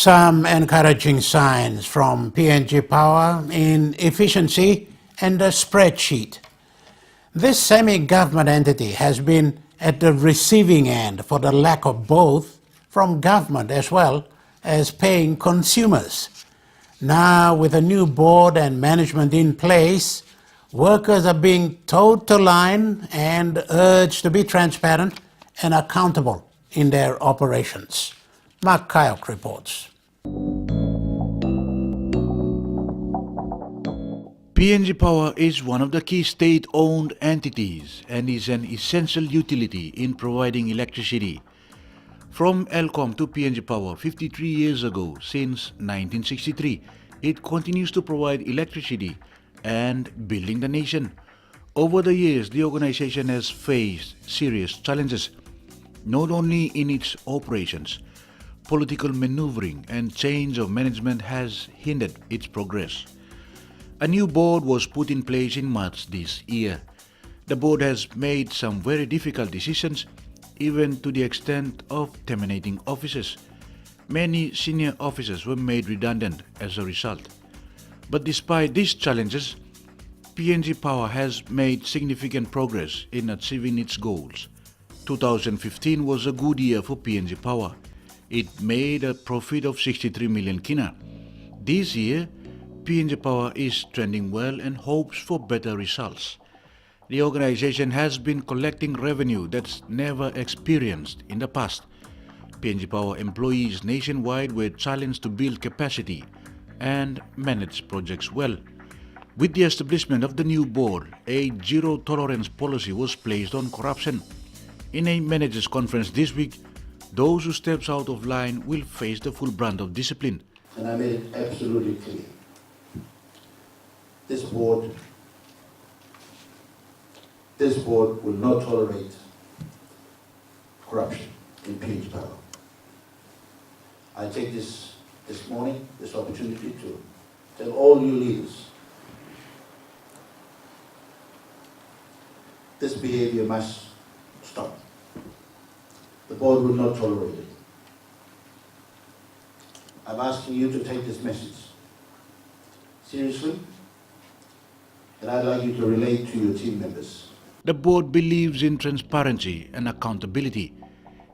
Some encouraging signs from PNG Power in efficiency and a spreadsheet. This semi-government entity has been at the receiving end for the lack of both from government as well as paying consumers. Now, with a new board and management in place, workers are being toed to line and urged to be transparent and accountable in their operations. Mark Kayok reports. PNG Power is one of the key state-owned entities and is an essential utility in providing electricity. From ELCOM to PNG Power 53 years ago, since 1963, it continues to provide electricity and building the nation. Over the years, the organization has faced serious challenges, not only in its operations. Political maneuvering and change of management has hindered its progress. A new board was put in place in March this year. The board has made some very difficult decisions, even to the extent of terminating officers. Many senior officers were made redundant as a result. But despite these challenges, PNG Power has made significant progress in achieving its goals. 2015 was a good year for PNG Power. It made a profit of 63 million kina. This year, PNG Power is trending well and hopes for better results. The organization has been collecting revenue that's never experienced in the past. PNG Power employees nationwide were challenged to build capacity and manage projects well. With the establishment of the new board, a zero-tolerance policy was placed on corruption. In a managers' conference this week, those who steps out of line will face the full brunt of discipline. And I made it absolutely clear. This board will not tolerate corruption in PNG Power. I take this morning, this opportunity to tell all you leaders, this behavior must stop. The board will not tolerate it. I'm asking you to take this message seriously, and I'd like you to relate to your team members. The board believes in transparency and accountability.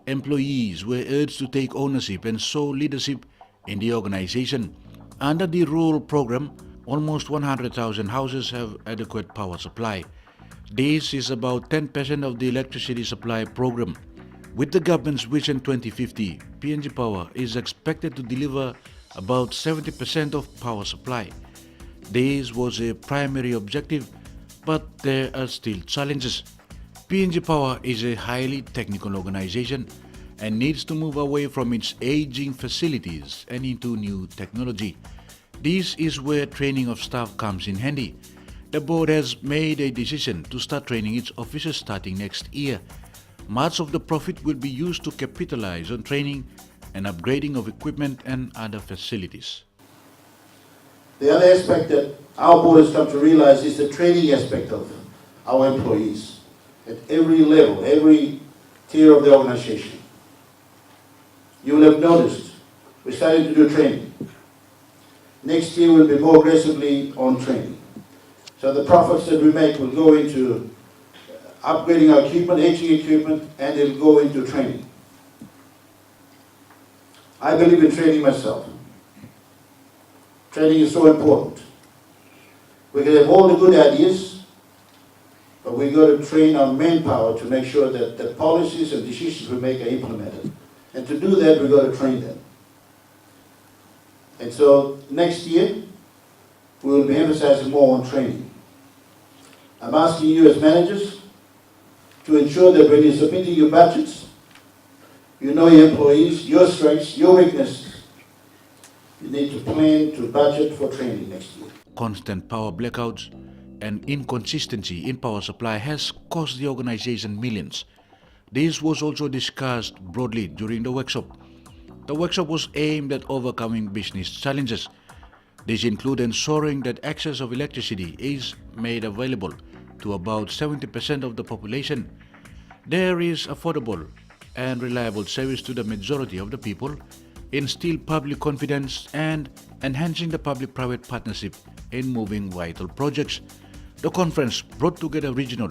Employees were urged to take ownership and show leadership in the organization. Under the rural program, almost 100,000 houses have adequate power supply. This is about 10% of the electricity supply program. With the government's Vision 2050, PNG Power is expected to deliver about 70% of power supply. This was a primary objective, but there are still challenges. PNG Power is a highly technical organization and needs to move away from its aging facilities and into new technology. This is where training of staff comes in handy. The board has made a decision to start training its officers starting next year. Much of the profit will be used to capitalize on training and upgrading of equipment and other facilities. The other aspect that our board has come to realize is the training aspect of our employees at every level, every tier of the organization. You will have noticed we're starting to do training. Next year we'll be more aggressively on training. So the profits that we make will go into upgrading our equipment, aging equipment, and it'll go into training. I believe in training myself. Training is so important. We can have all the good ideas, but we've got to train our manpower to make sure that the policies and decisions we make are implemented. And to do that, we've got to train them. And so next year, we will be emphasizing more on training. I'm asking you as managers to ensure that when you're submitting your budgets, you know your employees, your strengths, your weaknesses. You need to plan to budget for training next year. Constant power blackouts and inconsistency in power supply has cost the organization millions. This was also discussed broadly during the workshop. The workshop was aimed at overcoming business challenges. These include ensuring that access of electricity is made available to about 70% of the population. There is affordable and reliable service to the majority of the people, instill public confidence, and enhancing the public-private partnership in moving vital projects. The conference brought together regional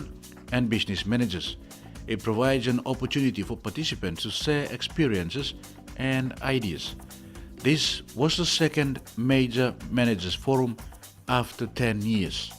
and business managers. It provides an opportunity for participants to share experiences and ideas. This was the second major managers forum after 10 years.